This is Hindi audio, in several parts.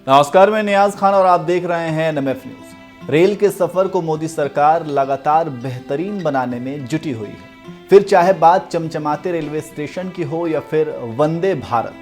नमस्कार, मैं नियाज खान और आप देख रहे हैं NMF न्यूज। रेल के सफर को मोदी सरकार लगातार बेहतरीन बनाने में जुटी हुई है। फिर चाहे बात चमचमाते रेलवे स्टेशन की हो या फिर वंदे भारत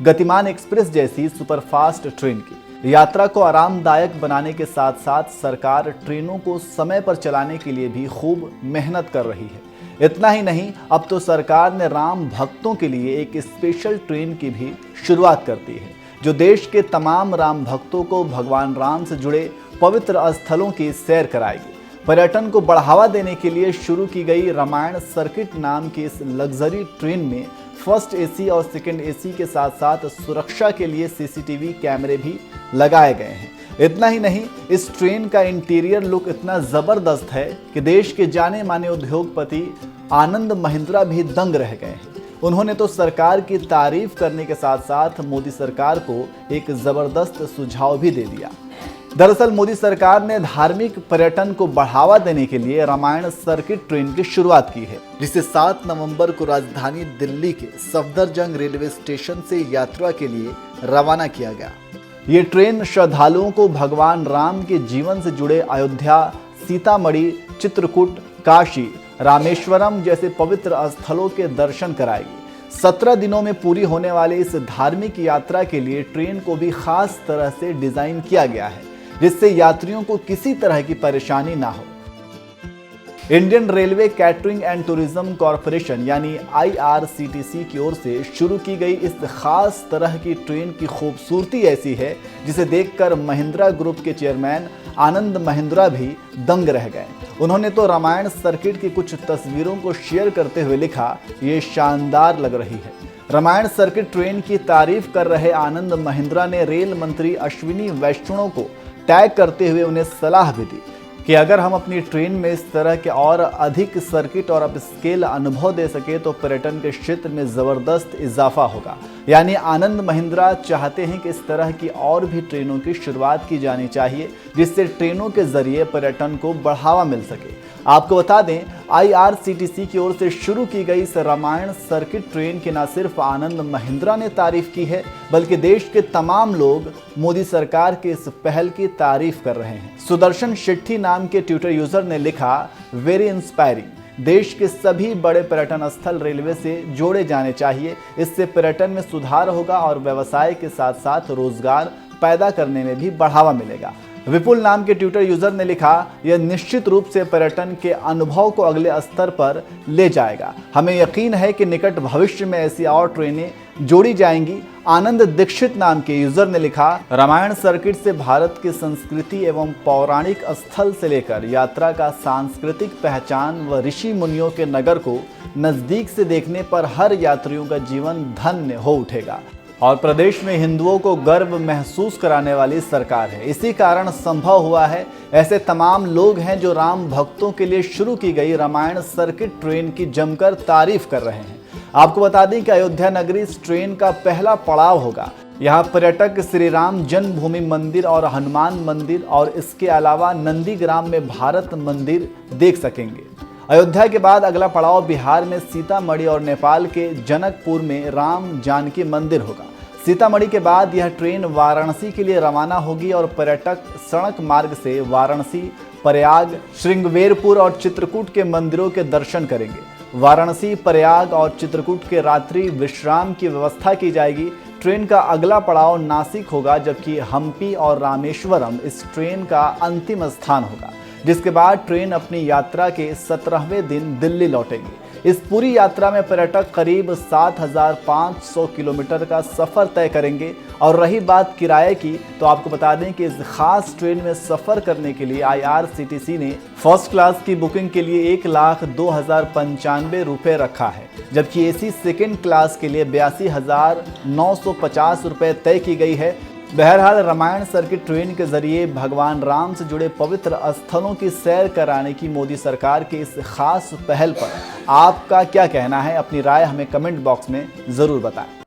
गतिमान एक्सप्रेस जैसी सुपरफास्ट ट्रेन की, यात्रा को आरामदायक बनाने के साथ साथ सरकार ट्रेनों को समय पर चलाने के लिए भी खूब मेहनत कर रही है। इतना ही नहीं, अब तो सरकार ने राम भक्तों के लिए एक स्पेशल ट्रेन की भी शुरुआत करती है, जो देश के तमाम राम भक्तों को भगवान राम से जुड़े पवित्र स्थलों की सैर कराएगी। पर्यटन को बढ़ावा देने के लिए शुरू की गई रामायण सर्किट नाम की इस लग्जरी ट्रेन में फर्स्ट एसी और सेकंड एसी के साथ साथ सुरक्षा के लिए सीसीटीवी कैमरे भी लगाए गए हैं। इतना ही नहीं, इस ट्रेन का इंटीरियर लुक इतना जबरदस्त है कि देश के जाने माने उद्योगपति आनंद महिंद्रा भी दंग रह गए हैं। उन्होंने तो सरकार की तारीफ करने के साथ साथ मोदी सरकार को एक जबरदस्त सुझाव भी दे दिया। दरअसल मोदी सरकार ने धार्मिक पर्यटन को बढ़ावा देने के लिए रामायण सर्किट ट्रेन की शुरुआत की है, जिसे 7 नवंबर को राजधानी दिल्ली के सफदरजंग रेलवे स्टेशन से यात्रा के लिए रवाना किया गया। ये ट्रेन श्रद्धालुओं को भगवान राम के जीवन से जुड़े अयोध्या, सीतामढ़ी, चित्रकूट, काशी, रामेश्वरम जैसे पवित्र स्थलों के दर्शन कराएगी। 17 दिनों में पूरी होने वाली इस धार्मिक यात्रा के लिए ट्रेन को भी खास तरह से डिजाइन किया गया है, जिससे यात्रियों को किसी तरह की परेशानी ना हो। Indian railway catering and tourism corporation यानी IRCTC की ओर से शुरू की गई इस खास तरह की ट्रेन की खूबसूरती ऐसी है, जिसे देखकर महिंद्रा ग्रुप के चेयरमैन आनंद महिंद्रा भी दंग रह गए। उन्होंने तो रामायण सर्किट की कुछ तस्वीरों को शेयर करते हुए लिखा, ये शानदार लग रही है। रामायण सर्किट ट्रेन की तारीफ कर रहे आनंद महिंद्रा ने रेल मंत्री अश्विनी वैष्णव को टैग करते हुए उन्हें सलाह भी दी कि अगर हम अपनी ट्रेन में इस तरह के और अधिक सर्किट और अपस्केल अनुभव दे सके तो पर्यटन के क्षेत्र में ज़बरदस्त इजाफा होगा। यानी आनंद महिंद्रा चाहते हैं कि इस तरह की और भी ट्रेनों की शुरुआत की जानी चाहिए, जिससे ट्रेनों के जरिए पर्यटन को बढ़ावा मिल सके। आपको बता दें, IRCTC की ओर से शुरू की गई इस रामायण सर्किट ट्रेन की न सिर्फ आनंद महिंद्रा ने तारीफ की है, बल्कि देश के तमाम लोग मोदी सरकार के इस पहल की तारीफ कर रहे हैं। सुदर्शन शेट्टी नाम के ट्विटर यूजर ने लिखा, वेरी इंस्पायरिंग। देश के सभी बड़े पर्यटन स्थल रेलवे से जोड़े जाने चाहिए। इससे पर्यटन में सुधार होगा और व्यवसाय के साथ साथ रोजगार पैदा करने में भी बढ़ावा मिलेगा। विपुल नाम के ट्विटर यूजर ने लिखा, यह निश्चित रूप से पर्यटन के अनुभव को अगले स्तर पर ले जाएगा। हमें यकीन है कि निकट भविष्य में ऐसी और ट्रेनें जोड़ी जाएंगी। आनंद दीक्षित नाम के यूजर ने लिखा, रामायण सर्किट से भारत की संस्कृति एवं पौराणिक स्थल से लेकर यात्रा का सांस्कृतिक पहचान व ऋषि मुनियों के नगर को नजदीक से देखने पर हर यात्रियों का जीवन धन्य हो उठेगा और प्रदेश में हिंदुओं को गर्व महसूस कराने वाली सरकार है। इसी कारण संभव हुआ है। ऐसे तमाम लोग हैं जो राम भक्तों के लिए शुरू की गई रामायण सर्किट ट्रेन की जमकर तारीफ कर रहे हैं। आपको बता दें कि अयोध्या नगरी इस ट्रेन का पहला पड़ाव होगा। यहाँ पर्यटक श्री राम जन्मभूमि मंदिर और हनुमान मंदिर और इसके अलावा नंदीग्राम में भारत मंदिर देख सकेंगे। अयोध्या के बाद अगला पड़ाव बिहार में सीतामढ़ी और नेपाल के जनकपुर में राम जानकी मंदिर होगा। सीतामढ़ी के बाद यह ट्रेन वाराणसी के लिए रवाना होगी और पर्यटक सड़क मार्ग से वाराणसी, प्रयाग, श्रृंगवेरपुर और चित्रकूट के मंदिरों के दर्शन करेंगे। वाराणसी, प्रयाग और चित्रकूट के रात्रि विश्राम की व्यवस्था की जाएगी। ट्रेन का अगला पड़ाव नासिक होगा, जबकि हम्पी और रामेश्वरम इस ट्रेन का अंतिम स्थान होगा, जिसके बाद ट्रेन अपनी यात्रा के 17वें दिन दिल्ली लौटेगी। इस पूरी यात्रा में पर्यटक करीब 7,500 किलोमीटर का सफ़र तय करेंगे। और रही बात किराए की, तो आपको बता दें कि इस खास ट्रेन में सफ़र करने के लिए IRCTC ने फर्स्ट क्लास की बुकिंग के लिए 1,02,095 रुपये रखा है, जबकि AC सेकेंड क्लास के लिए 82,950 रुपये तय की गई है। बहरहाल रामायण सर्किट ट्रेन के जरिए भगवान राम से जुड़े पवित्र स्थलों की सैर कराने की मोदी सरकार की इस खास पहल पर आपका क्या कहना है? अपनी राय हमें कमेंट बॉक्स में ज़रूर बताएं।